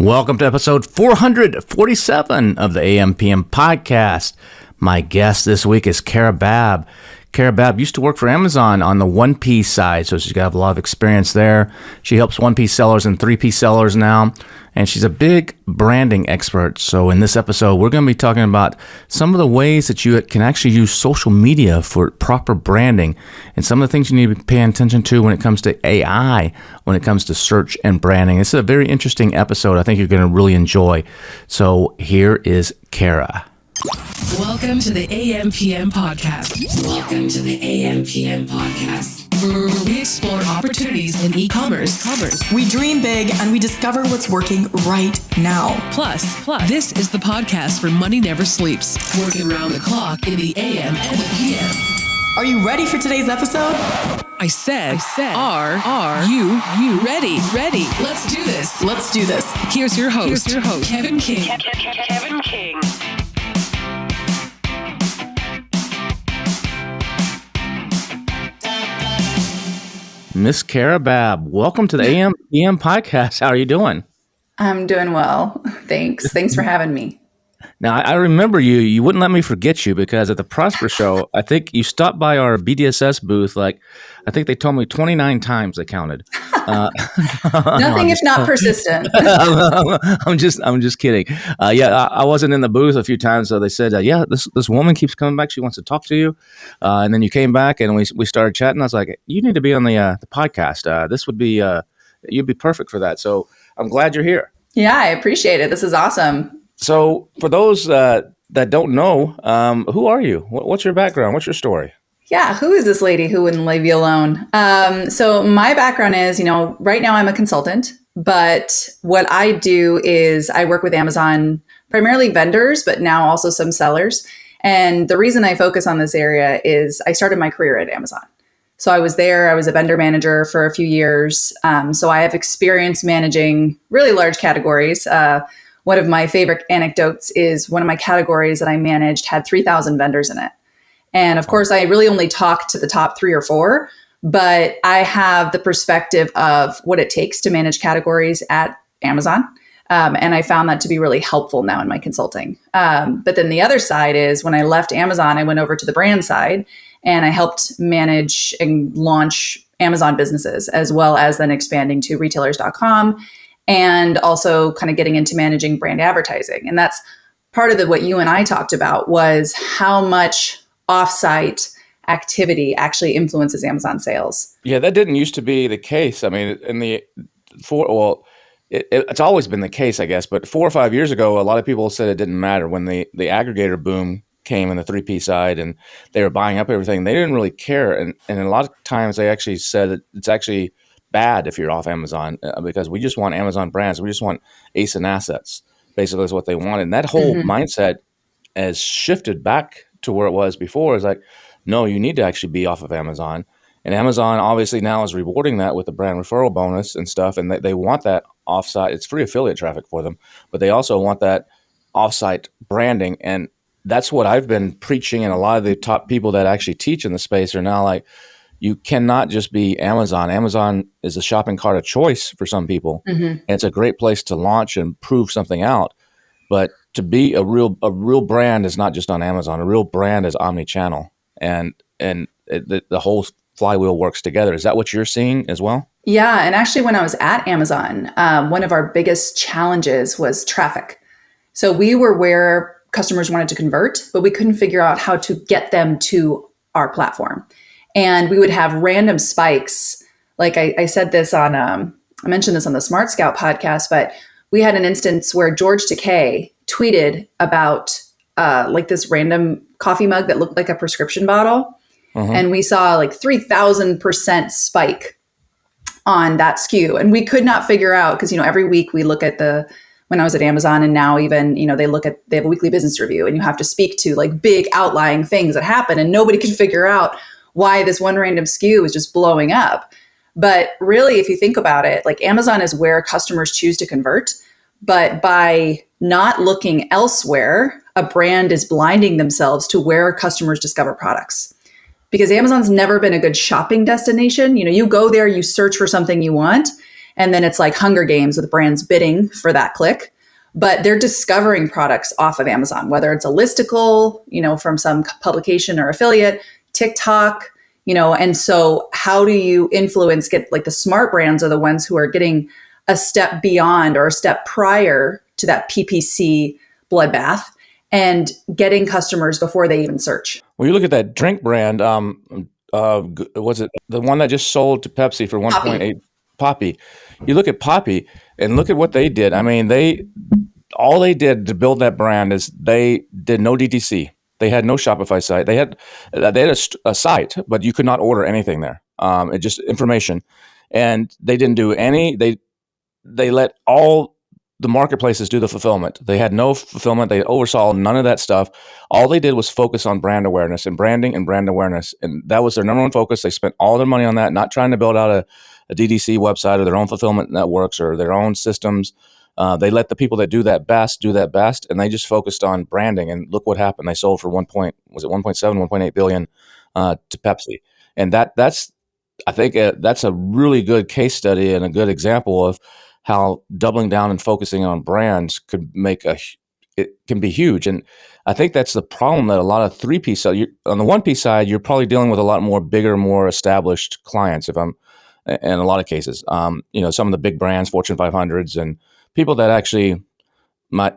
Welcome to episode 447 of the AM/PM podcast. My guest this week is Kara Babb. Kara Babb used to work for Amazon on the 1P side, so she's got a lot of experience there. She helps 1P sellers and 3P sellers now, and she's a big branding expert. So in this episode, we're going to be talking about some of the ways that you can actually use social media for proper branding and some of the things you need to be paying attention to when it comes to AI, when it comes to search and branding. This is a very interesting episode. I think you're going to really enjoy. So here is Kara. Welcome to the AM/PM podcast. Welcome to the AM/PM podcast, where we explore opportunities in e-commerce. We dream big and we discover what's working right now. Plus, this is the podcast where money never sleeps, working around the clock in the AM and the PM. Are you ready for today's episode? I said, are you ready? Let's do this. Here's your host, Kevin King. Kevin King. Miss Kara Babb, welcome to the AM/PM podcast. How are you doing? I'm doing well. Thanks for having me. Now, I remember you. You wouldn't let me forget you because at the Prosper Show, I think you stopped by our BDSS booth. I think they told me 29 times. They counted. Nothing if not persistent. I'm just kidding. I wasn't in the booth a few times, so they said, this woman keeps coming back. She wants to talk to you. And then you came back, and we started chatting. I was like, you need to be on the podcast. This would be you'd be perfect for that. So I'm glad you're here. Yeah, I appreciate it. This is awesome. So for those that don't know, who are you? What's your background? What's your story? Yeah, who is this lady who wouldn't leave you alone? So my background is, right now I'm a consultant, but what I do is I work with Amazon, primarily vendors, but now also some sellers. And the reason I focus on this area is I started my career at Amazon. So I was a vendor manager for a few years. So I have experience managing really large categories. One of my favorite anecdotes is one of my categories that I managed had 3,000 vendors in it. And of course, I really only talk to the top 3 or 4, but I have the perspective of what it takes to manage categories at Amazon. And I found that to be really helpful now in my consulting. But then the other side is when I left Amazon, I went over to the brand side and I helped manage and launch Amazon businesses, as well as then expanding to retailers.com. And also kind of getting into managing brand advertising. And that's part of what you and I talked about was how much offsite activity actually influences Amazon sales. Yeah, that didn't used to be the case. I mean, it's always been the case, I guess. But 4 or 5 years ago, a lot of people said it didn't matter when the aggregator boom came in the 3P side and they were buying up everything. They didn't really care. And a lot of times they actually said that it's actually bad if you're off Amazon because we just want Amazon brands. We just want ASIN assets, basically is what they want. And that whole mindset has shifted back to where it was before. It's like, no, you need to actually be off of Amazon. And Amazon obviously now is rewarding that with the brand referral bonus and stuff. And they want that offsite. It's free affiliate traffic for them, but they also want that offsite branding. And that's what I've been preaching. And a lot of the top people that actually teach in the space are now like, you cannot just be Amazon. Amazon is a shopping cart of choice for some people. And it's a great place to launch and prove something out. But to be a real brand is not just on Amazon. A real brand is omni-channel. And the whole flywheel works together. Is that what you're seeing as well? Yeah. And actually, when I was at Amazon, one of our biggest challenges was traffic. So we were where customers wanted to convert, but we couldn't figure out how to get them to our platform. And we would have random spikes. Like I said this on, I mentioned this on the Smart Scout podcast, but we had an instance where George Takei tweeted about this random coffee mug that looked like a prescription bottle. And we saw 3,000% spike on that SKU. And we could not figure out, because, every week we look at when I was at Amazon and now even, they have a weekly business review and you have to speak to big outlying things that happen and nobody could figure out why this one random SKU is just blowing up. But really, if you think about it, Amazon is where customers choose to convert. But by not looking elsewhere, a brand is blinding themselves to where customers discover products. Because Amazon's never been a good shopping destination. You go there, you search for something you want, And then it's like Hunger Games with brands bidding for that click. But they're discovering products off of Amazon, whether it's a listicle, from some publication or affiliate, TikTok, and so how do you get like the smart brands are the ones who are getting a step beyond or a step prior to that PPC bloodbath and getting customers before they even search. Well, you look at that drink brand. Was it the one that just sold to Pepsi for 1.8? Poppy. You look at Poppy and look at what they did. I mean, all they did to build that brand is they did no DTC. They had no Shopify site. They had a site, but you could not order anything there. It just information, and they didn't do any. They let all the marketplaces do the fulfillment. They had no fulfillment. They oversaw none of that stuff. All they did was focus on brand awareness and branding and brand awareness. And that was their number one focus. They spent all their money on that, not trying to build out a DDC website or their own fulfillment networks or their own systems. They let the people that do that best, and they just focused on branding. And look what happened. They sold for 1.8 billion to Pepsi. And that's I think that's a really good case study and a good example of how doubling down and focusing on brands could it can be huge. And I think that's the problem that a lot of 3P on the 1P side, you're probably dealing with a lot more bigger, more established clients. In a lot of cases, some of the big brands, Fortune 500s, and people that actually might,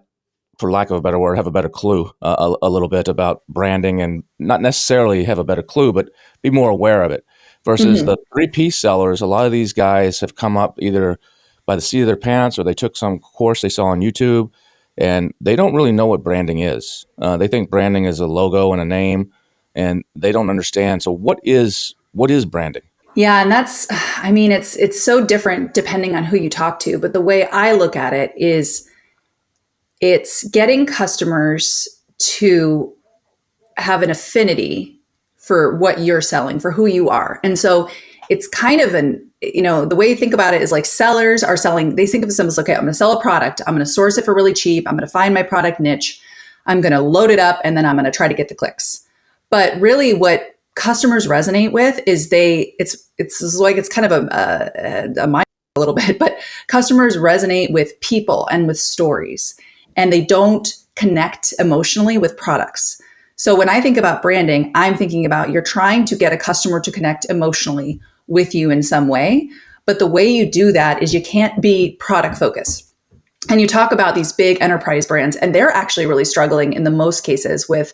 for lack of a better word, have a better clue a little bit about branding and not necessarily have a better clue, but be more aware of it. Versus the 3P sellers, a lot of these guys have come up either by the seat of their pants or they took some course they saw on YouTube, and they don't really know what branding is. They think branding is a logo and a name, and they don't understand. So what is branding? Yeah, and it's so different depending on who you talk to. But the way I look at it is it's getting customers to have an affinity for what you're selling, for who you are. And so it's kind of the way you think about it is like sellers are selling, they think of themselves, okay, I'm going to sell a product. I'm going to source it for really cheap. I'm going to find my product niche. I'm going to load it up and then I'm going to try to get the clicks. But really what customers resonate with is it's like, it's kind of a mind a little bit, but customers resonate with people and with stories, and they don't connect emotionally with products. So when I think about branding, I'm thinking about you're trying to get a customer to connect emotionally with you in some way. But the way you do that is you can't be product focused. And you talk about these big enterprise brands, and they're actually really struggling in the most cases with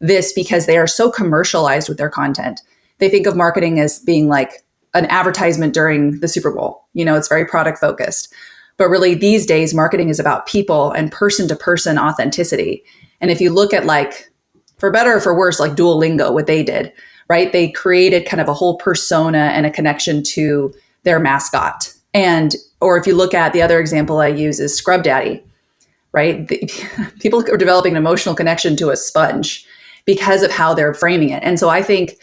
this because they are so commercialized with their content. They think of marketing as being like an advertisement during the Super Bowl. It's very product focused. But really these days, marketing is about people and person to person authenticity. And if you look at for better or for worse, like Duolingo, what they did, right? They created kind of a whole persona and a connection to their mascot. Or if you look at the other example I use is Scrub Daddy, right? People are developing an emotional connection to a sponge because of how they're framing it. And so I think,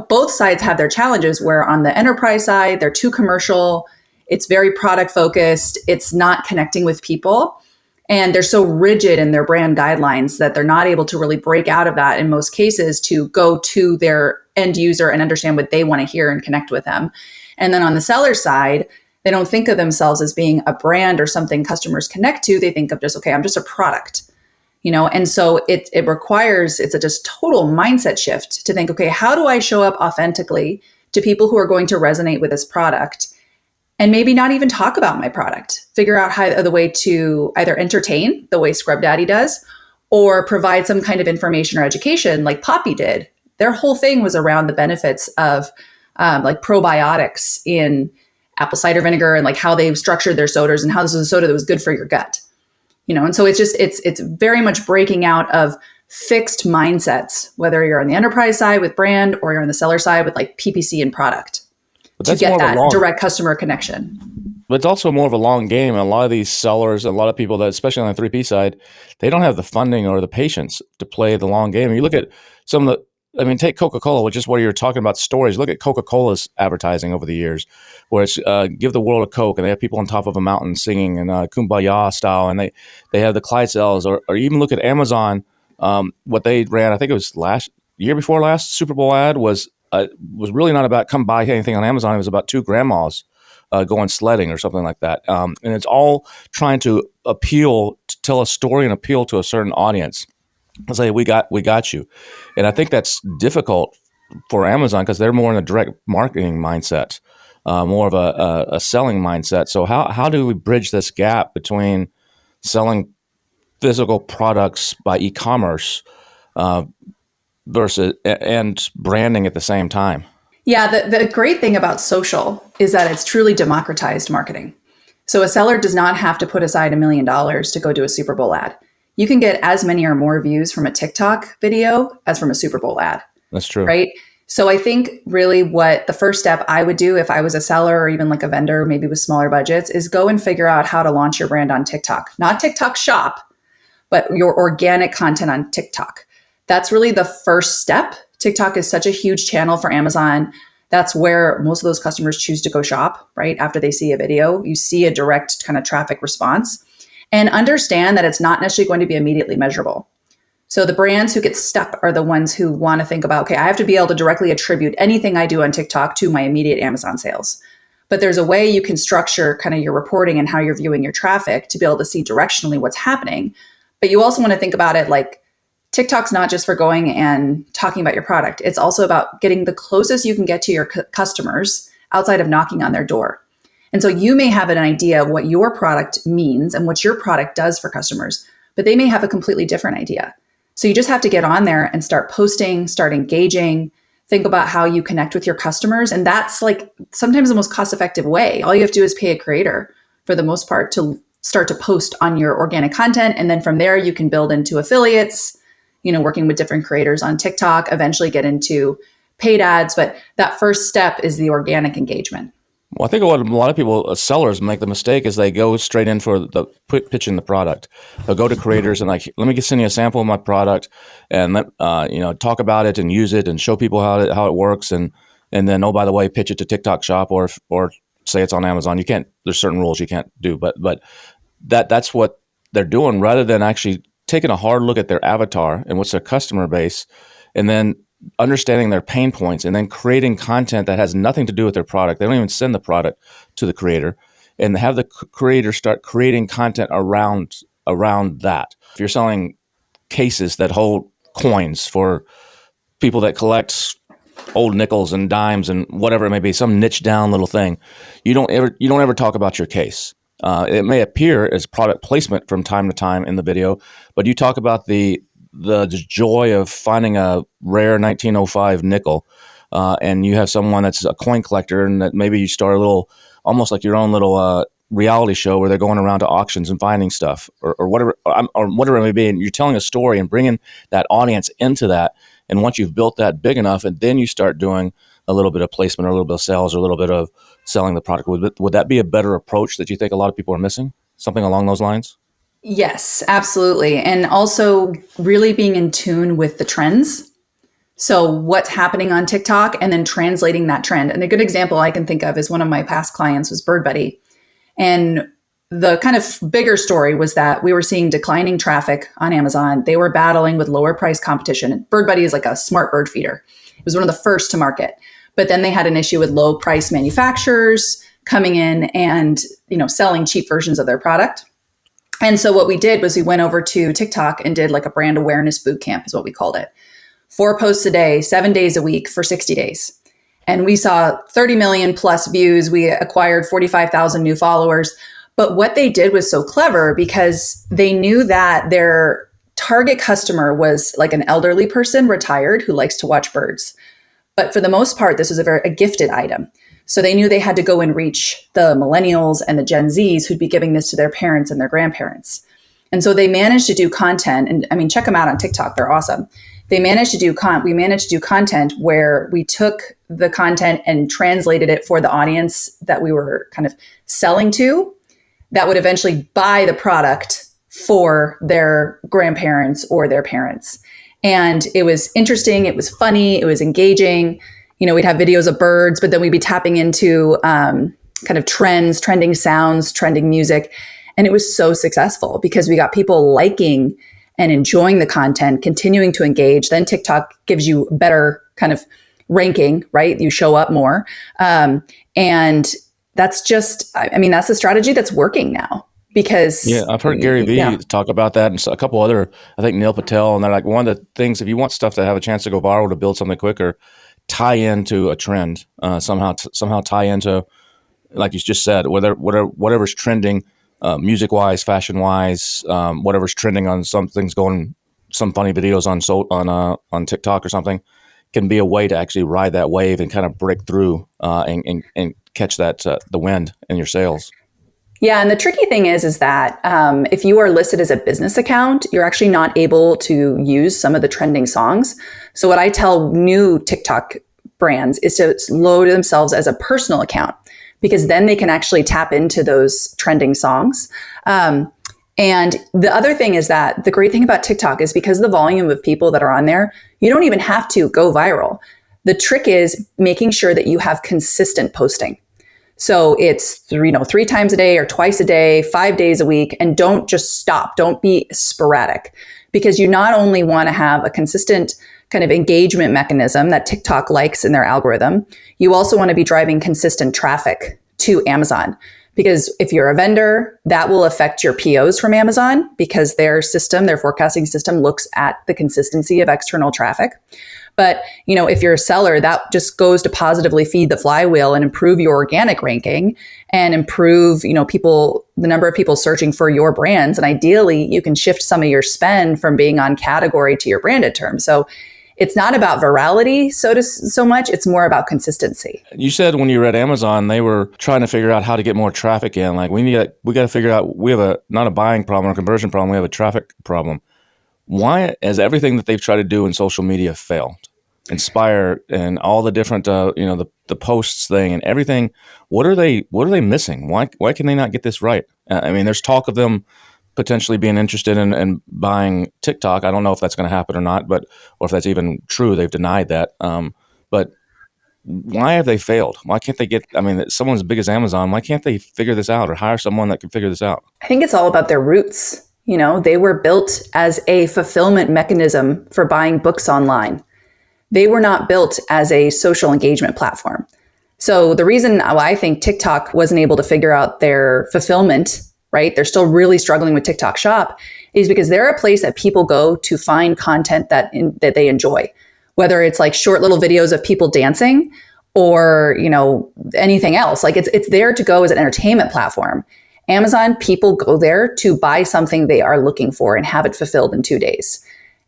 both sides have their challenges where on the enterprise side, they're too commercial. It's very product focused. It's not connecting with people. And they're so rigid in their brand guidelines that they're not able to really break out of that in most cases to go to their end user and understand what they want to hear and connect with them. And then on the seller side, they don't think of themselves as being a brand or something customers connect to. They think of just, okay, I'm just a product, and so it's a just total mindset shift to think, okay, how do I show up authentically to people who are going to resonate with this product? And maybe not even talk about my product, figure out the way to either entertain the way Scrub Daddy does, or provide some kind of information or education like Poppy did. Their whole thing was around the benefits of probiotics in apple cider vinegar and how they've structured their sodas and how this was a soda that was good for your gut. And so it's very much breaking out of fixed mindsets, whether you're on the enterprise side with brand or you're on the seller side with PPC and product. To get that direct customer connection. But it's also more of a long game. And a lot of these sellers, a lot of people that, especially on the 3P side, they don't have the funding or the patience to play the long game. And you look at take Coca-Cola, which is what you're talking about stories. Look at Coca-Cola's advertising over the years, where it's give the world a Coke, and they have people on top of a mountain singing and Kumbaya style. And they have the Clydesdales, or even look at Amazon. What they ran, I think it was year before last Super Bowl ad was really not about come buy anything on Amazon. It was about two grandmas going sledding or something like that. And it's all trying to tell a story and appeal to a certain audience. I say we got you, and I think that's difficult for Amazon because they're more in a direct marketing mindset, more of a selling mindset. So how do we bridge this gap between selling physical products by e-commerce uh, versus and branding at the same time? Yeah, the great thing about social is that it's truly democratized marketing. So a seller does not have to put aside $1 million to go do a Super Bowl ad. You can get as many or more views from a TikTok video as from a Super Bowl ad, That's true. right? So I think really what the first step I would do if I was a seller or even like a vendor, maybe with smaller budgets, is go and figure out how to launch your brand on TikTok. Not TikTok Shop, but your organic content on TikTok. That's really the first step. TikTok is such a huge channel for Amazon. That's where most of those customers choose to go shop, right? After they see a video, you see a direct kind of traffic response. And understand that it's not necessarily going to be immediately measurable. So the brands who get stuck are the ones who want to think about, okay, I have to be able to directly attribute anything I do on TikTok to my immediate Amazon sales. But there's a way you can structure kind of your reporting and how you're viewing your traffic to be able to see directionally what's happening. But you also want to think about it like TikTok's not just for going and talking about your product. It's also about getting the closest you can get to your customers outside of knocking on their door. And so you may have an idea of what your product means and what your product does for customers, but they may have a completely different idea. So you just have to get on there and start posting, start engaging, think about how you connect with your customers. And that's like sometimes the most cost-effective way. All you have to do is pay a creator for the most part to start to post on your organic content. And then from there, you can build into affiliates, working with different creators on TikTok, eventually get into paid ads. But that first step is the organic engagement. Well, I think what a lot of people, sellers, make the mistake is they go straight in for the pitching the product. They'll go to creators and like, let me send you a sample of my product, and talk about it and use it and show people how it works, and then, oh, by the way, pitch it to TikTok Shop or say it's on Amazon. You can't. There's certain rules you can't do, but that's what they're doing rather than actually taking a hard look at their avatar and what's their customer base, and then understanding their pain points and then creating content that has nothing to do with their product. They don't even send the product to the creator, and have the creator start creating content around that. If you're selling cases that hold coins for people that collect old nickels and dimes and whatever it may be, some niche down little thing, you don't ever talk about your case. It may appear as product placement from time to time in the video, but you talk about the joy of finding a rare 1905 nickel, and you have someone that's a coin collector, and that maybe you start a little, almost like your own little reality show where they're going around to auctions and finding stuff or whatever it may be, and you're telling a story and bringing that audience into that. And once you've built that big enough, and then you start doing a little bit of placement or a little bit of sales or a little bit of selling the product, would that be a better approach that you think a lot of people are missing? Something along those lines? Yes, absolutely. And also really being in tune with the trends. So what's happening on TikTok and then translating that trend. And a good example I can think of is one of my past clients was BirdBuddy. And the kind of bigger story was that we were seeing declining traffic on Amazon. They were battling with lower price competition. And BirdBuddy is like a smart bird feeder. It was one of the first to market. But then they had an issue with low price manufacturers coming in and, selling cheap versions of their product. And so what we did was we went over to TikTok and did like a brand awareness boot camp is what we called it. 4 posts a day, 7 days a week for 60 days. And we saw 30 million plus views. We acquired 45,000 new followers. But what they did was so clever because they knew that their target customer was like an elderly person, retired, who likes to watch birds. But for the most part, this was a gifted item. So they knew they had to go and reach the millennials and the Gen Zs who'd be giving this to their parents and their grandparents. And so they managed to do content. And I mean, check them out on TikTok. They're awesome. We managed to do content where we took the content and translated it for the audience that we were kind of selling to, that would eventually buy the product for their grandparents or their parents. And it was interesting. It was funny. It was engaging. We'd have videos of birds, but then we'd be tapping into kind of trends, trending sounds, trending music. And it was so successful because we got people liking and enjoying the content, continuing to engage. Then TikTok gives you better kind of ranking, right? You show up more. And that's just, I mean, that's a strategy that's working now Yeah, because, I've heard Gary yeah. Vee talk about that, and a couple other, I think Neil Patel, and they're like, one of the things, if you want stuff to have a chance to go viral, to build something quicker, tie into a trend, somehow tie into, like you just said, whatever's trending, music wise, fashion wise, whatever's trending on something's going, some funny videos on TikTok or something, can be a way to actually ride that wave and kind of break through, and catch that the wind in your sales. Yeah, and the tricky thing is that if you are listed as a business account, you're actually not able to use some of the trending songs. So what I tell new TikTok brands is to load themselves as a personal account, because then they can actually tap into those trending songs. And the other thing is that the great thing about TikTok is, because of the volume of people that are on there, you don't even have to go viral. The trick is making sure that you have consistent posting. So it's three times a day or twice a day, 5 days a week, and don't just stop. Don't be sporadic, because you not only want to have a consistent kind of engagement mechanism that TikTok likes in their algorithm, you also want to be driving consistent traffic to Amazon. Because if you're a vendor, that will affect your POs from Amazon, because their forecasting system looks at the consistency of external traffic. But, if you're a seller, that just goes to positively feed the flywheel and improve your organic ranking and improve, the number of people searching for your brands. And ideally, you can shift some of your spend from being on category to your branded term. So it's not about virality so much. It's more about consistency. You said when you were at Amazon, they were trying to figure out how to get more traffic in. Like, we got to figure out, we have not a buying problem or a conversion problem. We have a traffic problem. Why has everything that they've tried to do in social media failed? Inspire and all the different, the posts thing and everything. What are they missing? Why can they not get this right? I mean, there's talk of them potentially being interested in buying TikTok. I don't know if that's going to happen or not, or if that's even true. They've denied that. But why have they failed? Why can't they someone as big as Amazon, why can't they figure this out or hire someone that can figure this out? I think it's all about their roots. They were built as a fulfillment mechanism for buying books online. They were not built as a social engagement platform. So the reason why I think TikTok wasn't able to figure out their fulfillment, right? They're still really struggling with TikTok Shop, is because they're a place that people go to find content that they enjoy, whether it's like short little videos of people dancing or, anything else. Like it's there to go as an entertainment platform. Amazon, people go there to buy something they are looking for and have it fulfilled in 2 days.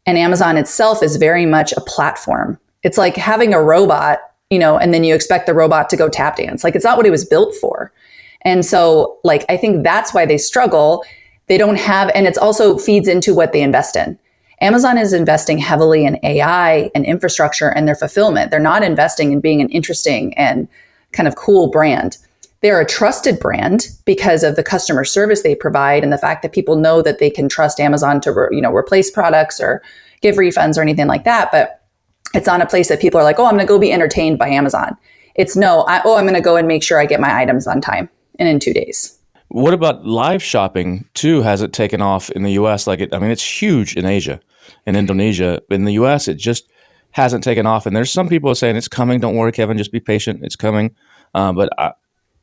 And Amazon itself is very much a platform. It's like having a robot, and then you expect the robot to go tap dance. Like, it's not what it was built for. And so, I think that's why they struggle. They don't have, and it also feeds into what they invest in. Amazon is investing heavily in AI and infrastructure and their fulfillment. They're not investing in being an interesting and kind of cool brand. They're a trusted brand because of the customer service they provide and the fact that people know that they can trust Amazon to, replace products or give refunds or anything like that. But it's not a place that people are like, oh, I'm going to go be entertained by Amazon. It's I'm going to go and make sure I get my items on time and in 2 days. What about live shopping too? Has it taken off in the U.S.? It's huge in Asia and Indonesia. In the U.S., it just hasn't taken off. And there's some people saying it's coming. Don't worry, Kevin. Just be patient. It's coming.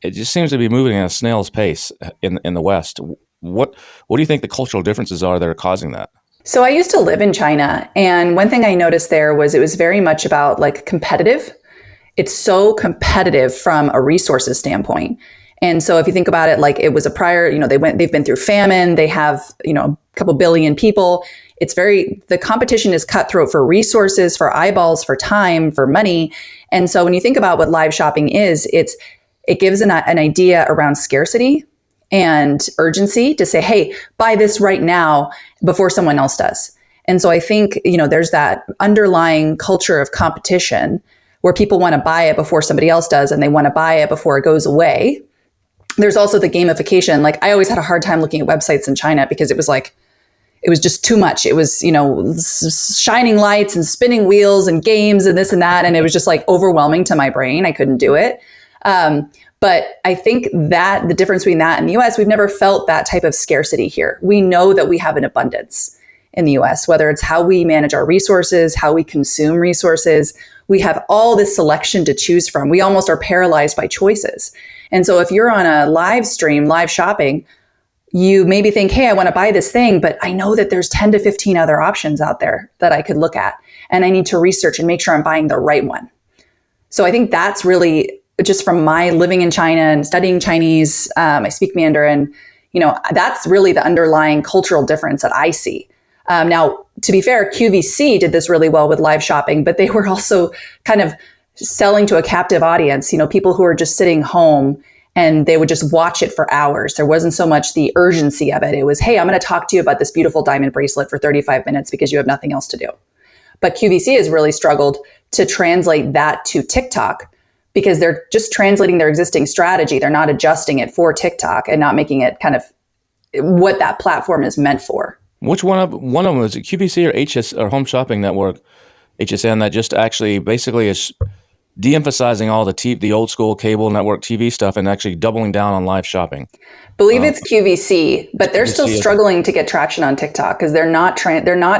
It just seems to be moving at a snail's pace in the West. What do you think the cultural differences are that are causing that? So I used to live in China, and one thing I noticed there was it was very much about competitive. It's so competitive from a resources standpoint. And so if you think about it, it was a prior, they've been through famine, they have, a couple billion people. The competition is cutthroat for resources, for eyeballs, for time, for money. And so when you think about what live shopping is, it gives an idea around scarcity and urgency to say, hey, buy this right now before someone else does. And so I think, there's that underlying culture of competition where people want to buy it before somebody else does, and they want to buy it before it goes away. There's also the gamification. I always had a hard time looking at websites in China because it was just too much. It was, shining lights and spinning wheels and games and this and that. And it was just overwhelming to my brain. I couldn't do it. But I think that the difference between that and the US, we've never felt that type of scarcity here. We know that we have an abundance in the US, whether it's how we manage our resources, how we consume resources. We have all this selection to choose from. We almost are paralyzed by choices. And so if you're on a live stream, live shopping, you maybe think, hey, I want to buy this thing, but I know that there's 10 to 15 other options out there that I could look at. And I need to research and make sure I'm buying the right one. So I think that's really just from my living in China and studying Chinese. I speak Mandarin. That's really the underlying cultural difference that I see. Now, to be fair, QVC did this really well with live shopping, but they were also kind of selling to a captive audience, people who are just sitting home and they would just watch it for hours. There wasn't so much the urgency of it. It was, hey, I'm going to talk to you about this beautiful diamond bracelet for 35 minutes because you have nothing else to do. But QVC has really struggled to translate that to TikTok because they're just translating their existing strategy. They're not adjusting it for TikTok and not making it kind of what that platform is meant for. Which one of them was it, QVC or HS or Home Shopping Network, HSN, that just actually basically is de-emphasizing all the old school cable network TV stuff and actually doubling down on live shopping? Believe it's QVC, but they're still struggling to get traction on TikTok because they're not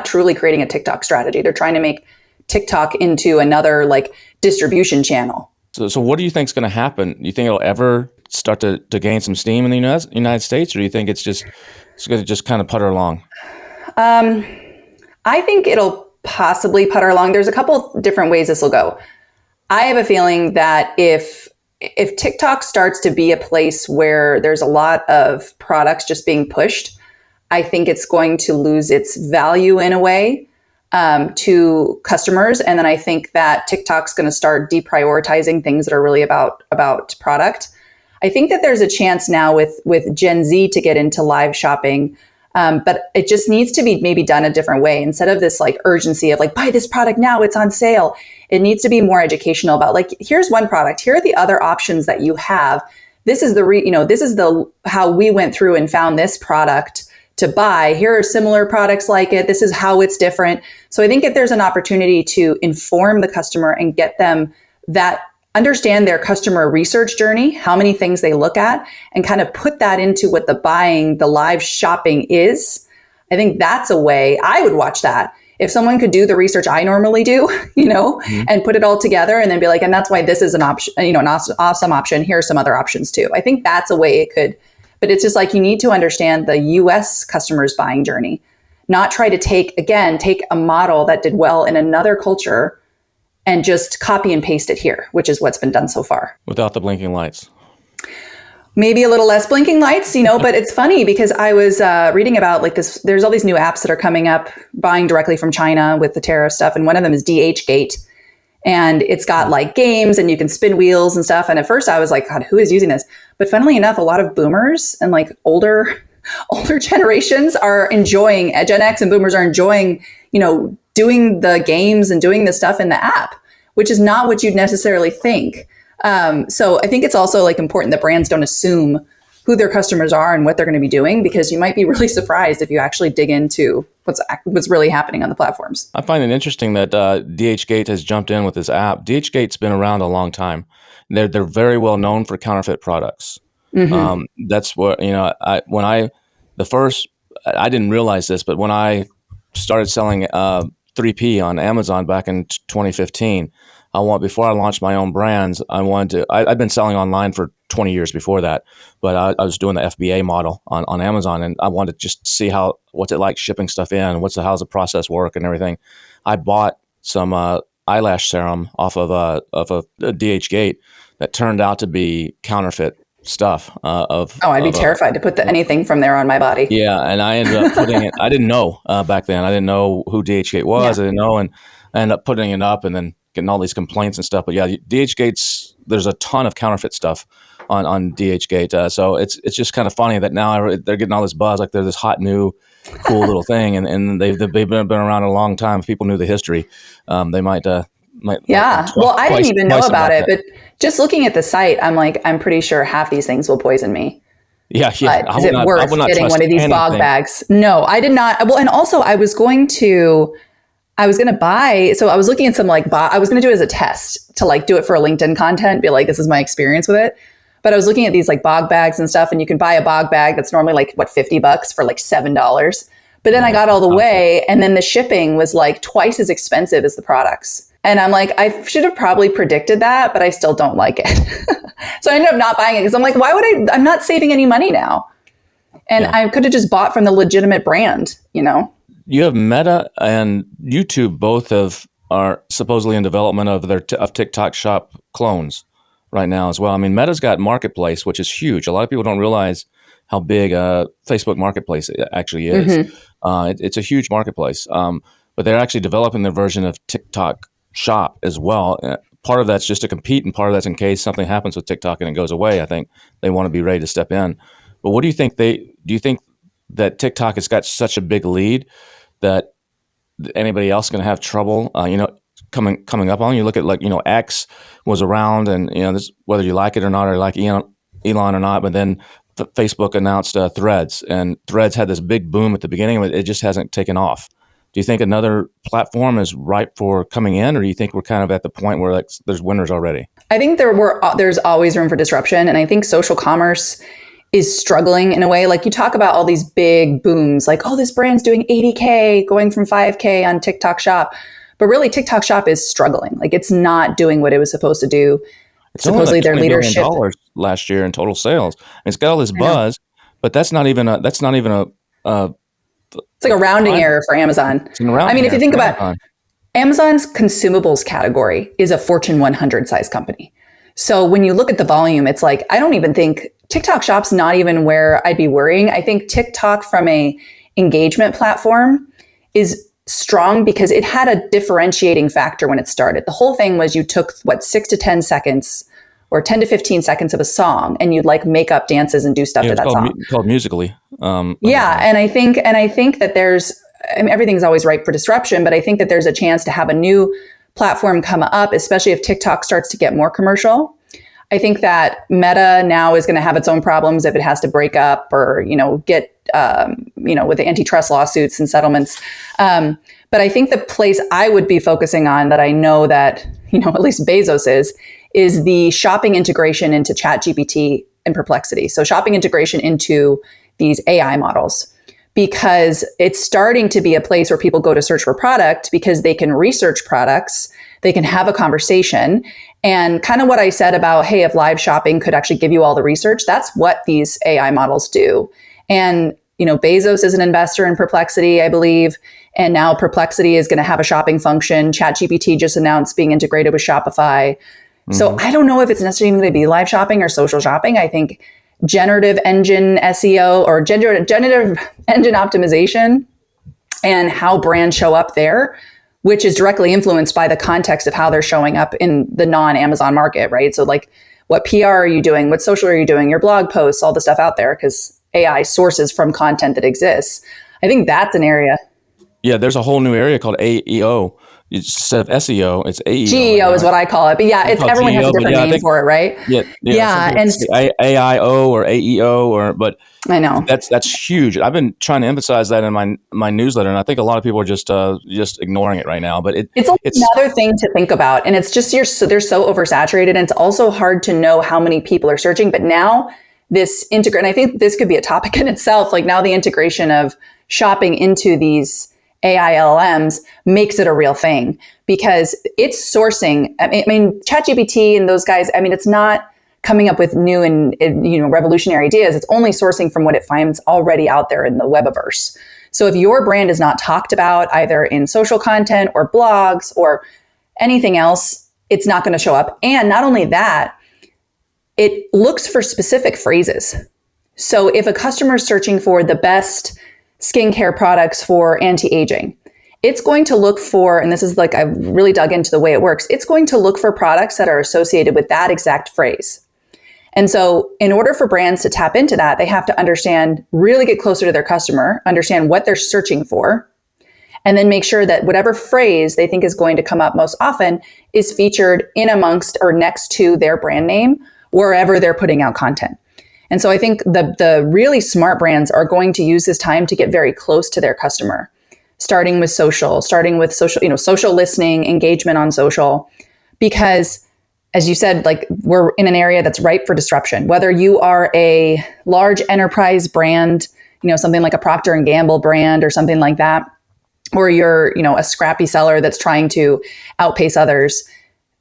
truly creating a TikTok strategy. They're trying to make TikTok into another like distribution channel. So what do you think is going to happen? Do you think it'll ever start to gain some steam in the United States, or do you think it's going to just kind of putter along? I think it'll possibly putter along. There's a couple different ways this will go. I have a feeling that if TikTok starts to be a place where there's a lot of products just being pushed, I think it's going to lose its value in a way to customers. And then I think that TikTok's going to start deprioritizing things that are really about product. I think that there's a chance now with Gen Z to get into live shopping, but it just needs to be maybe done a different way. Instead of this like urgency of like, buy this product now, it's on sale. It needs to be more educational about like, here's one product. Here are the other options that you have. This is how we went through and found this product to buy. Here are similar products like it. This is how it's different. So I think if there's an opportunity to inform the customer and get them that understand their customer research journey, how many things they look at, and kind of put that into what the live shopping is, I think that's a way I would watch that. If someone could do the research I normally do, and put it all together and then be like, and that's why this is an option, an awesome option. Here are some other options too. I think that's a way it could, but it's just like, you need to understand the US customers buying journey, not try to take a model that did well in another culture and just copy and paste it here, which is what's been done so far. Without the blinking lights. Maybe a little less blinking lights, but it's funny because I was reading about like this, there's all these new apps that are coming up buying directly from China with the tariff stuff. And one of them is DHgate. And it's got like games and you can spin wheels and stuff. And at first I was like, God, who is using this? But funnily enough, a lot of boomers and like older generations are enjoying, Gen X and boomers are enjoying, doing the games and doing the stuff in the app, which is not what you'd necessarily think. So I think it's also like important that brands don't assume who their customers are and what they're going to be doing, because you might be really surprised if you actually dig into what's really happening on the platforms. I find it interesting that DHgate has jumped in with this app. DHgate's been around a long time. They're very well known for counterfeit products. Mm-hmm. That's what, I didn't realize this, but when I started selling 3P on Amazon back in 2015, before I launched my own brands, I'd been selling online for 20 years before that, but I was doing the FBA model on Amazon, and I wanted to just see what's it like shipping stuff in, how's the process work and everything. I bought some eyelash serum off of a DHgate that turned out to be counterfeit stuff. I'd be terrified to put anything from there on my body. Yeah, and I ended up putting it. I didn't know back then. I didn't know who DHgate was. Yeah. I didn't know, and I ended up putting it up and then getting all these complaints and stuff. But yeah, DHgate's, there's a ton of counterfeit stuff on DHgate. So it's just kind of funny that now they're getting all this buzz, like they're this hot new cool little thing, and they've been around a long time. If people knew the history, they might. Yeah. Well, I didn't even know about it, but just looking at the site, I'm pretty sure half these things will poison me. Yeah. But is it worth getting one of these bog bags? No, I did not. Well, and also I was going to buy, so I was looking at some I was going to do it as a test to do it for a LinkedIn content, be like, this is my experience with it. But I was looking at these bog bags and stuff, and you can buy a bog bag that's normally $50 for $7. But then I got all the way, and then the shipping was twice as expensive as the products. And I'm like, I should have probably predicted that, but I still don't like it. So I ended up not buying it because I'm like, why would I? I'm not saving any money now. And Yeah. I could have just bought from the legitimate brand, you know? You have Meta and YouTube are supposedly in development of of TikTok Shop clones right now as well. I mean, Meta's got Marketplace, which is huge. A lot of people don't realize how big Facebook Marketplace it actually is. Mm-hmm. It's a huge marketplace, but they're actually developing their version of TikTok Shop as well. Part of that's just to compete, and part of that's in case something happens with TikTok and it goes away. I think they want to be ready to step in. But what do you think do you think that TikTok has got such a big lead that anybody else going to have trouble, coming up on? You look at X was around, and this, whether you like it or not, or like Elon or not, but then Facebook announced Threads, and Threads had this big boom at the beginning, but it just hasn't taken off. Do you think another platform is ripe for coming in, or do you think we're kind of at the point where like there's winners already? I think there's always room for disruption. And I think social commerce is struggling in a way. Like you talk about all these big booms, like, oh, this brand's doing 80K, going from 5K on TikTok Shop. But really, TikTok Shop is struggling. Like it's not doing what it was supposed to do. It's only Supposedly like their $20 billion leadership. last year in total sales. And it's got all this I know. buzz, but that's not even a It's like a rounding error for Amazon. it's an around I mean, if you here think for about Amazon. Amazon's consumables category is a Fortune 100 size company. So when you look at the volume, it's like, I don't even think TikTok Shop's not even where I'd be worrying. I think TikTok from a engagement platform is strong because it had a differentiating factor when it started. The whole thing was you took 6 to 10 seconds or 10 to 15 seconds of a song and you'd like make up dances and do stuff to It's that song. called Musically. Yeah, and I think that everything's always ripe for disruption, but I think that there's a chance to have a new platform come up, especially if TikTok starts to get more commercial. I think that Meta now is going to have its own problems if it has to break up or get with the antitrust lawsuits and settlements. But I think the place I would be focusing on that I know that at least Bezos is the shopping integration into ChatGPT and Perplexity. So shopping integration into these AI models, because it's starting to be a place where people go to search for product because they can research products, they can have a conversation. And kind of what I said about, hey, if live shopping could actually give you all the research, that's what these AI models do. And, Bezos is an investor in Perplexity, I believe. And now Perplexity is going to have a shopping function. ChatGPT just announced being integrated with Shopify. Mm-hmm. So I don't know if it's necessarily going to be live shopping or social shopping. I think generative engine SEO or generative engine optimization and how brands show up there, which is directly influenced by the context of how they're showing up in the non-Amazon market, right? So like, what PR are you doing? What social are you doing? Your blog posts, all the stuff out there, because AI sources from content that exists. I think that's an area. Yeah, there's a whole new area called AEO. Instead of SEO, it's AEO. GEO is what I call it. But yeah, everyone has a different name for it, right? Yeah, and AIO or AEO but I know that's huge. I've been trying to emphasize that in my newsletter, and I think a lot of people are just ignoring it right now. But it's another thing to think about, and it's just they're so oversaturated, and it's also hard to know how many people are searching. But now this and I think this could be a topic in itself. Like now the integration of shopping into these AILMs makes it a real thing because it's sourcing. I mean, ChatGPT and those guys, it's not coming up with new and revolutionary ideas. It's only sourcing from what it finds already out there in the webiverse. So if your brand is not talked about either in social content or blogs or anything else, it's not going to show up. And not only that, it looks for specific phrases. So if a customer is searching for the best skincare products for anti-aging, it's going to look for, and this is like, I've really dug into the way it works, it's going to look for products that are associated with that exact phrase. And so in order for brands to tap into that, they have to understand, really get closer to their customer, understand what they're searching for, and then make sure that whatever phrase they think is going to come up most often is featured in amongst or next to their brand name, wherever they're putting out content. And so I think the really smart brands are going to use this time to get very close to their customer, starting with social, social listening, engagement on social, because as you said, like we're in an area that's ripe for disruption. Whether you are a large enterprise brand, something like a Procter & Gamble brand or something like that, or you're, a scrappy seller that's trying to outpace others,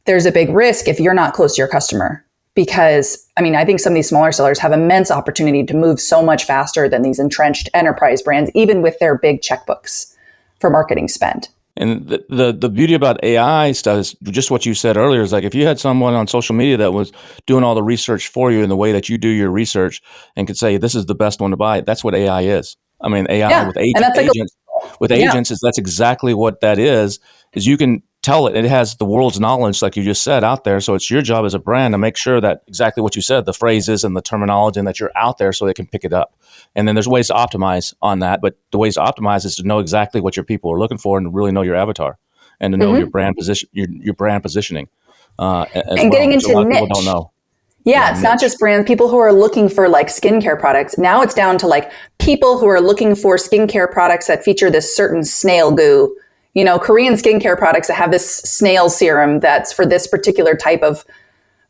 there's a big risk if you're not close to your customer. Because, I think some of these smaller sellers have immense opportunity to move so much faster than these entrenched enterprise brands, even with their big checkbooks for marketing spend. And the beauty about AI stuff is just what you said earlier, is like if you had someone on social media that was doing all the research for you in the way that you do your research and could say, this is the best one to buy, that's what AI is. AI with And that's agents, that's exactly what that is you can tell it has the world's knowledge, like you just said, out there. So it's your job as a brand to make sure that exactly what you said, the phrases and the terminology, and that you're out there so they can pick it up. And then there's ways to optimize on that. But the ways to optimize is to know exactly what your people are looking for and to really know your avatar and to know your brand position, your brand positioning. As and getting into a lot of niche. people don't know. Yeah, it's not just brands, people who are looking for like skincare products. Now it's down to like people who are looking for skincare products that feature this certain snail goo. Korean skincare products that have this snail serum that's for this particular type of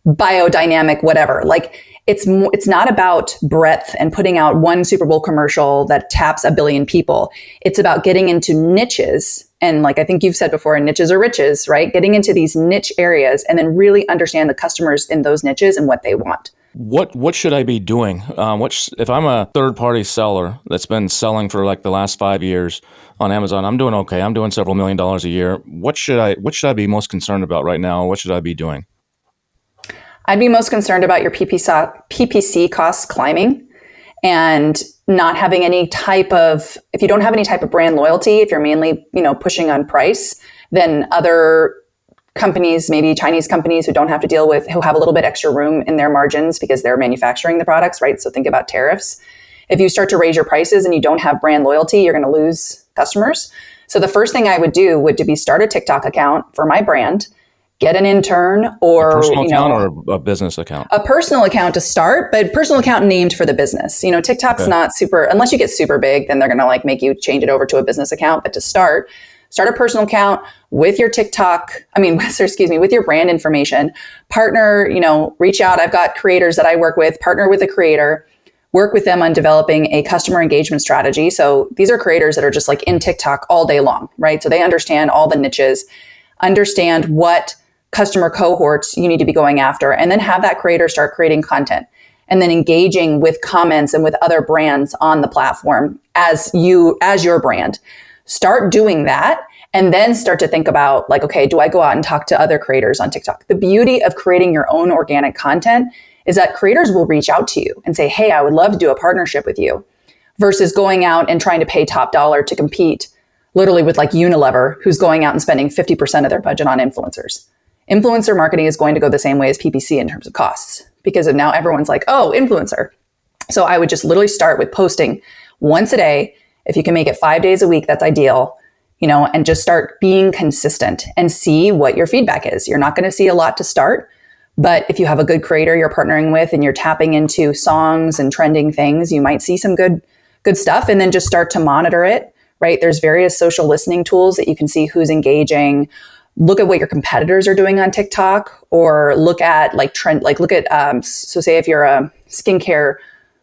biodynamic whatever. Like it's not about breadth and putting out one Super Bowl commercial that taps a billion people. It's about getting into niches. And like I think you've said before, niches are riches, right? Getting into these niche areas and then really understand the customers in those niches and what they want. What should I be doing? If I'm a third party seller that's been selling for like the last 5 years on Amazon, I'm doing okay. I'm doing several $1 million a year. What should I be most concerned about right now? What should I be doing? I'd be most concerned about your PPC costs climbing and not having any type of, if you don't have any type of brand loyalty, if you're mainly, pushing on price, then other companies, maybe Chinese companies who have a little bit extra room in their margins because they're manufacturing the products, right? So think about tariffs. If you start to raise your prices and you don't have brand loyalty, you're going to lose customers. So the first thing I would do would be start a TikTok account for my brand, get an intern or a personal account or a business account. A personal account to start, but personal account named for the business. TikTok's not super, unless you get super big, then they're going to like make you change it over to a business account. But to start a personal account with your with your brand information, partner, reach out. I've got creators that I work with, partner with a creator, work with them on developing a customer engagement strategy. So these are creators that are just like in TikTok all day long, right? So they understand all the niches, understand what customer cohorts you need to be going after, and then have that creator start creating content and then engaging with comments and with other brands on the platform as your brand. Start doing that and then start to think about like, okay, do I go out and talk to other creators on TikTok? The beauty of creating your own organic content is that creators will reach out to you and say, hey, I would love to do a partnership with you, versus going out and trying to pay top dollar to compete literally with like Unilever, who's going out and spending 50% of their budget on influencers. Influencer marketing is going to go the same way as PPC in terms of costs because of now everyone's like, oh, influencer. So I would just literally start with posting once a day. If you can make it 5 days a week, that's ideal, and just start being consistent and see what your feedback is. You're not going to see a lot to start, but if you have a good creator you're partnering with and you're tapping into songs and trending things, you might see some good stuff, and then just start to monitor it, right? There's various social listening tools that you can see who's engaging. Look at what your competitors are doing on TikTok, or look at like trend, like look at, so say if you're a skincare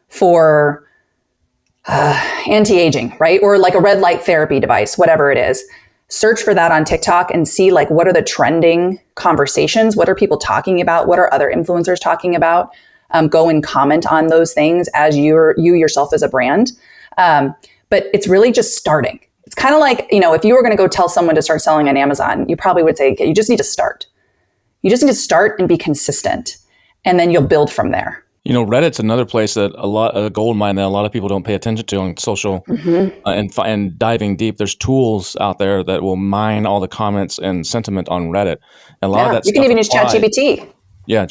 for anti-aging, right? Or like a red light therapy device, whatever it is, search for that on TikTok and see like, what are the trending conversations? What are people talking about? What are other influencers talking about? Go and comment on those things as you yourself as a brand. But it's really just starting. It's kind of like, if you were going to go tell someone to start selling on Amazon, you probably would say, okay, you just need to start. You just need to start and be consistent, and then you'll build from there. Reddit's another place that a gold mine that a lot of people don't pay attention to on social, and diving deep. There's tools out there that will mine all the comments and sentiment on Reddit. And a lot of that you can even use ChatGPT. Yeah,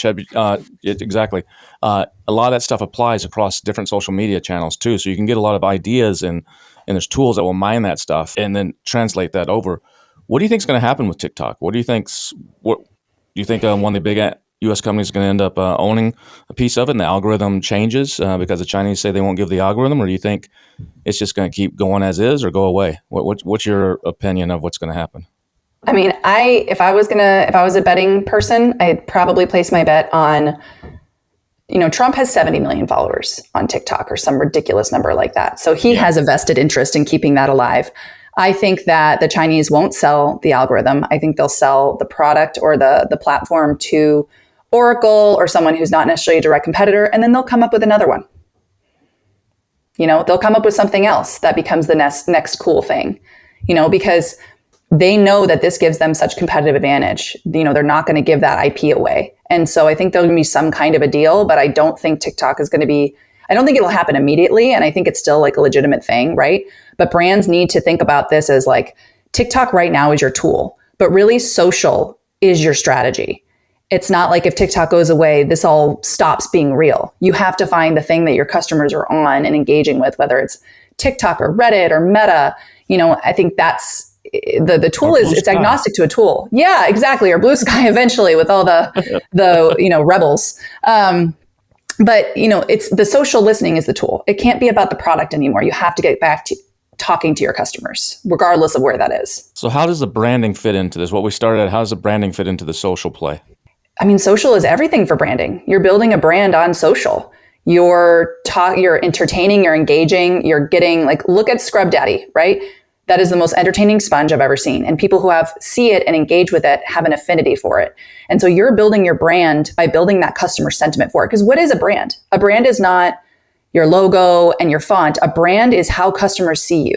exactly. A lot of that stuff applies across different social media channels too. So you can get a lot of ideas, and there's tools that will mine that stuff and then translate that over. What do you think is going to happen with TikTok? What do you think one of the big U.S. companies is going to end up owning a piece of it, and the algorithm changes because the Chinese say they won't give the algorithm, or do you think it's just going to keep going as is or go away? What's your opinion of what's going to happen? If I was a betting person, I'd probably place my bet on, Trump has 70 million followers on TikTok or some ridiculous number like that. So he has a vested interest in keeping that alive. I think that the Chinese won't sell the algorithm. I think they'll sell the product or the platform to Oracle or someone who's not necessarily a direct competitor, and then they'll come up with another one. They'll come up with something else that becomes the next cool thing, because they know that this gives them such competitive advantage. They're not going to give that IP away. And so I think there'll be some kind of a deal, but I don't think TikTok is going to be, I don't think it'll happen immediately. And I think it's still like a legitimate thing, right? But brands need to think about this as like TikTok right now is your tool, but really social is your strategy. It's not like if TikTok goes away, this all stops being real. You have to find the thing that your customers are on and engaging with, whether it's TikTok or Reddit or Meta. I think that's the tool is it's agnostic to a tool. Yeah, exactly. Or Blue Sky eventually with all the rebels. But it's the social listening is the tool. It can't be about the product anymore. You have to get back to talking to your customers, regardless of where that is. So how does the branding fit into this? What we started at, how does the branding fit into the social play? I mean, social is everything for branding. You're building a brand on social. You're entertaining, you're engaging, you're getting look at Scrub Daddy, right? That is the most entertaining sponge I've ever seen. And people who see it and engage with it have an affinity for it. And so you're building your brand by building that customer sentiment for it. Because what is a brand? A brand is not your logo and your font. A brand is how customers see you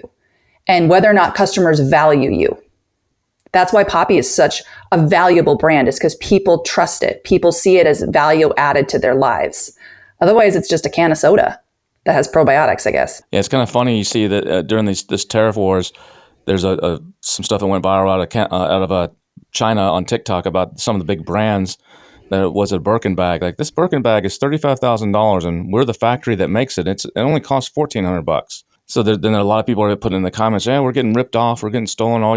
and whether or not customers value you. That's why Poppy is such a valuable brand, is because people trust it. People see it as value added to their lives. Otherwise, it's just a can of soda that has probiotics, I guess. Yeah, it's kind of funny. You see that during this tariff wars, there's some stuff that went viral out of China on TikTok about some of the big brands that it was a Birkin bag. Like, this Birkin bag is $35,000, and we're the factory that makes it. It only costs $1,400. So then a lot of people are putting in the comments, "Yeah, we're getting ripped off. We're getting stolen. All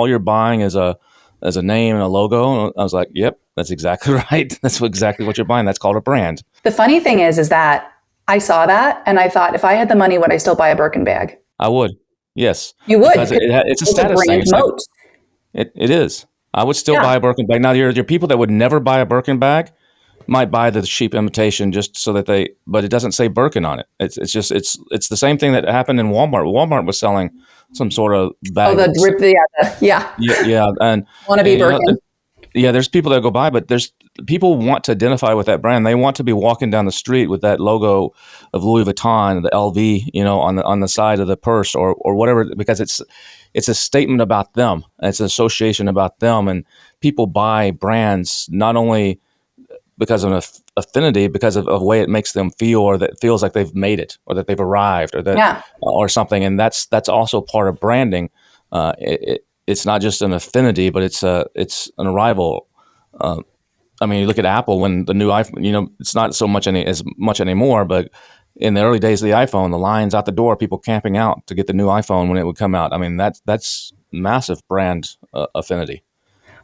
you're buying is a name and a logo." And I was like, "Yep, that's exactly right. That's exactly what you're buying. That's called a brand." The funny thing is that I saw that and I thought, if I had the money, would I still buy a Birkin bag? I would. Yes, you would. because it's a status thing. It is. I would still buy a Birkin bag. Now, your people that would never buy a Birkin bag might buy the cheap imitation just so that but it doesn't say Birkin on it. It's the same thing that happened in Walmart. Walmart was selling some sort of bag. Oh, yeah, and wannabe Birkin. There's people that go by, but there's people want to identify with that brand. They want to be walking down the street with that logo of Louis Vuitton, the LV, on the side of the purse or whatever, because it's a statement about them. It's an association about them, and people buy brands not only because of an affinity, because of the way it makes them feel, or that feels like they've made it, or that they've arrived, or that or something. And that's also part of branding. It's not just an affinity, but it's an arrival. I mean, you look at Apple when the new iPhone. It's not so much as much anymore, but in the early days of the iPhone, the lines out the door, people camping out to get the new iPhone when it would come out. I mean, that's massive brand affinity.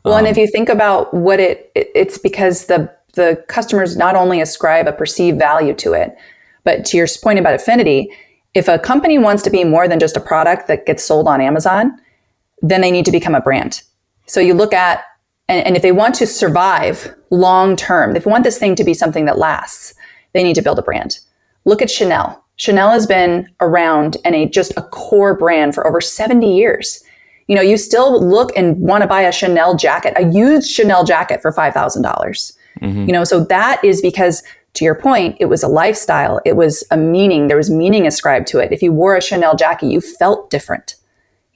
Well, and if you think about what it's because the customers not only ascribe a perceived value to it, but to your point about affinity, if a company wants to be more than just a product that gets sold on Amazon, then they need to become a brand. So you look at, and if they want to survive long term, if they want this thing to be something that lasts, they need to build a brand. Look at Chanel. Chanel has been around and just a core brand for over 70 years. You still look and want to buy a Chanel jacket, a used Chanel jacket for $5,000. Mm-hmm. So that is because, to your point, it was a lifestyle. It was a meaning. There was meaning ascribed to it. If you wore a Chanel jacket, you felt different.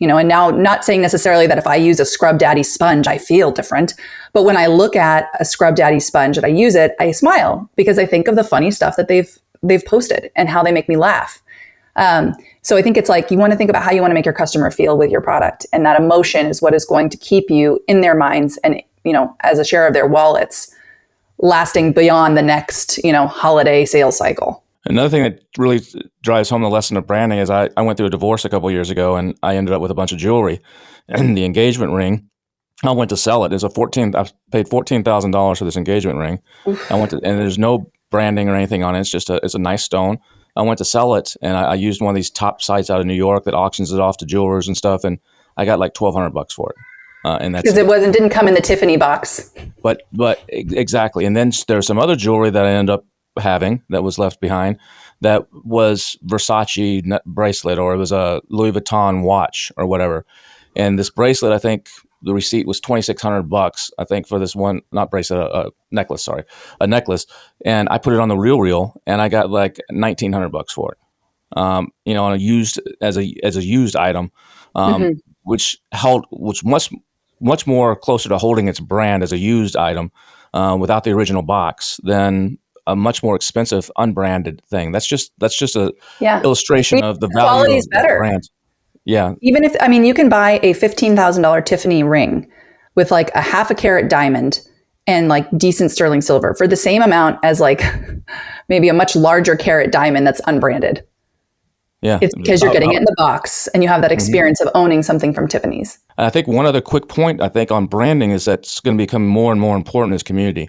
And now, not saying necessarily that if I use a Scrub Daddy sponge, I feel different. But when I look at a Scrub Daddy sponge and I use it, I smile because I think of the funny stuff that they've posted and how they make me laugh. So I think it's like, you want to think about how you want to make your customer feel with your product. And that emotion is what is going to keep you in their minds and, as a share of their wallets, lasting beyond the next, holiday sales cycle. Another thing that really drives home the lesson of branding is I went through a divorce a couple of years ago, and I ended up with a bunch of jewelry. And the engagement ring, I went to sell it. I paid $14,000 for this engagement ring. Oof. And there's no branding or anything on it. It's a nice stone. I went to sell it, and I used one of these top sites out of New York that auctions it off to jewelers and stuff, and I got like $1,200 for it. And that's because it didn't come in the Tiffany box. But exactly. And then there's some other jewelry that I ended up having that was left behind that was Versace bracelet, or it was a Louis Vuitton watch or whatever. And this bracelet, I think the receipt was $2,600, I think, for this one, not bracelet, a necklace, sorry, a necklace. And I put it on the Real, and I got like $1,900 for it. On a used as a used item, Mm-hmm. which much more closer to holding its brand as a used item without the original box than a much more expensive unbranded thing. That's just a Yeah. illustration of the The value quality is of better. brands. Yeah, Even if, I mean, you can buy a $15,000 Tiffany ring with like a half a carat diamond and like decent sterling silver for the same amount as like maybe a much larger carat diamond that's unbranded. yeah. It's because you're getting it in the box and you have that Mhm. experience of owning something from Tiffany's. And I think one other quick point I think on branding is that's going to become more and more important is community.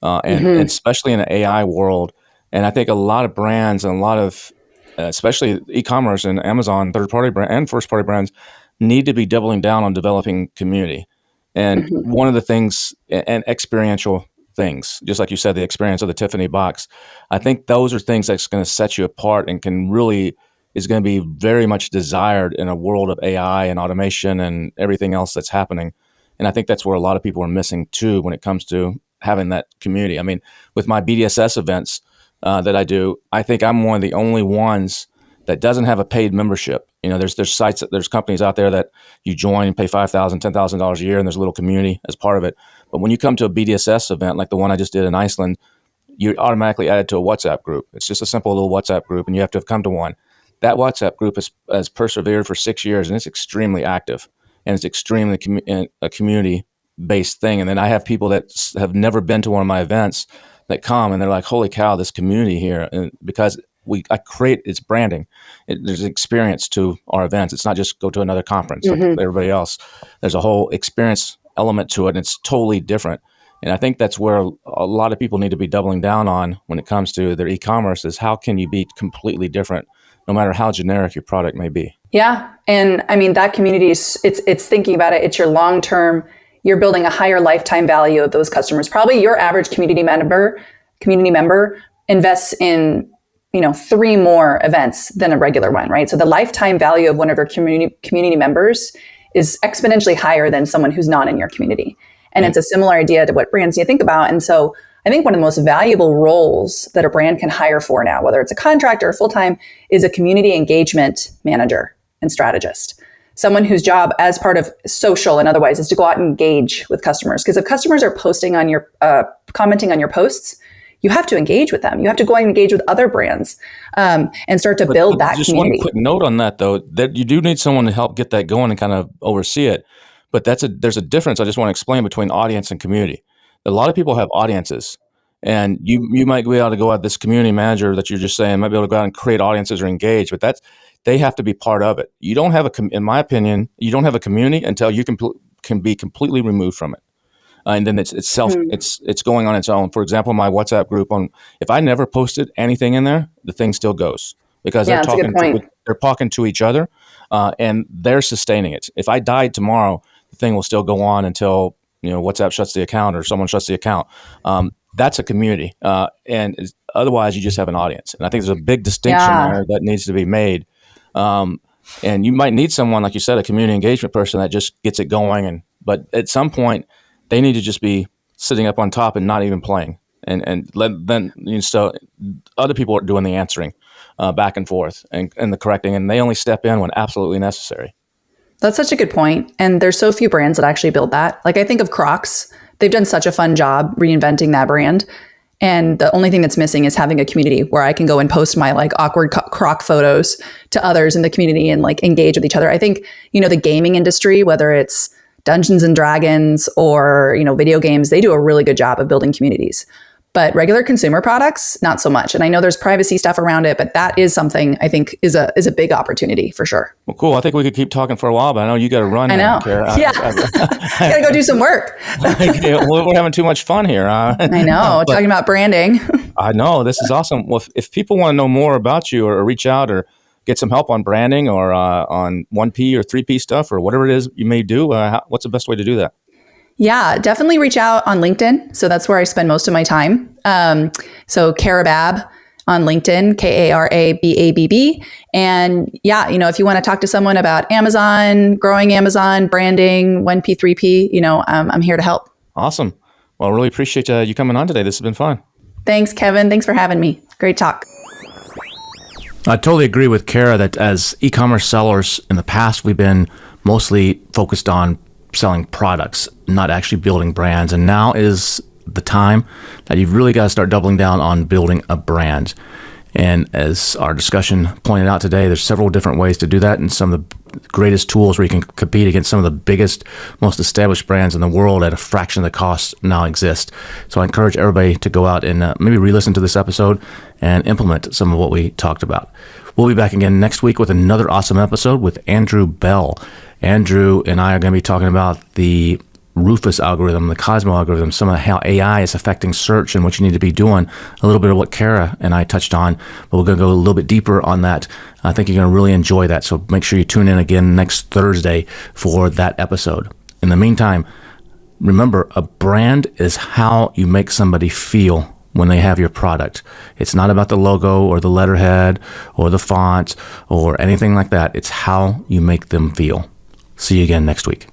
And Mm-hmm. especially in the AI world. And I think a lot of brands and a lot of, especially e-commerce and Amazon, third-party brand and first-party brands, need to be doubling down on developing community. And Mm-hmm. one of the things, and experiential things, just like you said, the experience of the Tiffany box, I think those are things that's going to set you apart and can really is going to be very much desired in a world of AI and automation and everything else that's happening. And I think that's where a lot of people are missing too when it comes to having that community. I mean, with my BDSS events that I do, I think I'm one of the only ones that doesn't have a paid membership. There's sites, there's companies out there that you join and pay $5,000, $10,000 a year, and there's a little community as part of it. But when you come to a BDSS event like the one I just did in Iceland, you're automatically added to a WhatsApp group. It's just a simple little WhatsApp group, and you have to have come to one. That WhatsApp group has persevered for 6 years, and it's extremely active, and it's extremely a community based thing. And then I have people that have never been to one of my events that come, and they're like, "Holy cow, this community here!" And because I create its branding, there's an experience to our events. It's not just go to another conference like Mm-hmm. everybody else. There's a whole experience element to it, and it's totally different. And I think that's where a lot of people need to be doubling down on when it comes to their e-commerce is how can you be completely different no matter how generic your product may be. Yeah. And I mean, that community is, it's thinking about it. It's your long term, you're building a higher lifetime value of those customers. Probably your average community member invests in, 3 more events than a regular one, right? So the lifetime value of one of your community members is exponentially higher than someone who's not in your community. And Yeah. it's a similar idea to what brands need to think about. And so I think one of the most valuable roles that a brand can hire for now, whether it's a contractor or full time, is a community engagement manager and strategist. Someone whose job, as part of social and otherwise, is to go out and engage with customers. Because if customers are posting on your, commenting on your posts, you have to engage with them. You have to go and engage with other brands and start to build But that just one community. quick note on that, though, that you do need someone to help get that going and kind of oversee it. But there's a difference I just want to explain between audience and community. A lot of people have audiences, and you might be able to go out this community manager that you're just saying might be able to go out and create audiences or engage, but they have to be part of it. You don't have in my opinion, you don't have a community until you can be completely removed from it. And then Hmm. it's going on its own. For example, my WhatsApp group if I never posted anything in there, the thing still goes because Yeah, that's a good point. they're talking to each other, and they're sustaining it. If I died tomorrow, the thing will still go on until WhatsApp shuts the account or someone shuts the account. That's a community, otherwise you just have an audience. And I think there's a big distinction Yeah. there that needs to be made. Um, and you might need someone, like you said, a community engagement person that just gets it going. But at some point, they need to just be sitting up on top and not even playing, and so other people are doing the answering back and forth and the correcting, and they only step in when absolutely necessary. That's such a good point. And there's so few brands that actually build that. Like I think of Crocs. They've done such a fun job reinventing that brand. And the only thing that's missing is having a community where I can go and post my like awkward Croc photos to others in the community and like engage with each other. I think, the gaming industry, whether it's Dungeons and Dragons or, video games, they do a really good job of building communities. But regular consumer products, not so much. And I know there's privacy stuff around it, but that is something I think is a big opportunity for sure. Well, cool. I think we could keep talking for a while, but I know you got to run I now, know. Kara. Yeah. Gotta go do some work. We're having too much fun here. I know. But Talking about branding. I know this is awesome. Well, if people want to know more about you or reach out or get some help on branding or on 1P or 3P stuff or whatever it is you may do, what's the best way to do that? Yeah, definitely reach out on LinkedIn. So that's where I spend most of my time. So Carabab, on LinkedIn, Karababb. And yeah, if you want to talk to someone about Amazon, growing Amazon, branding, 1P, 3P, I'm here to help. Awesome. Well, I really appreciate you coming on today. This has been fun. Thanks, Kevin. Thanks for having me. Great talk. I totally agree with Kara that as e-commerce sellers in the past, we've been mostly focused on selling products, not actually building brands. And now is the time that you've really got to start doubling down on building a brand. And as our discussion pointed out today, there's several different ways to do that, and some of the greatest tools where you can compete against some of the biggest, most established brands in the world at a fraction of the cost now exist. So I encourage everybody to go out and maybe re-listen to this episode and implement some of what we talked about. We'll be back again next week with another awesome episode with Andrew Bell. Andrew and I are going to be talking about the Rufus algorithm, the Cosmo algorithm, some of how AI is affecting search and what you need to be doing, a little bit of what Kara and I touched on, but we're going to go a little bit deeper on that. I think you're going to really enjoy that, so make sure you tune in again next Thursday for that episode. In the meantime, remember, a brand is how you make somebody feel when they have your product. It's not about the logo or the letterhead or the font or anything like that. It's how you make them feel. See you again next week.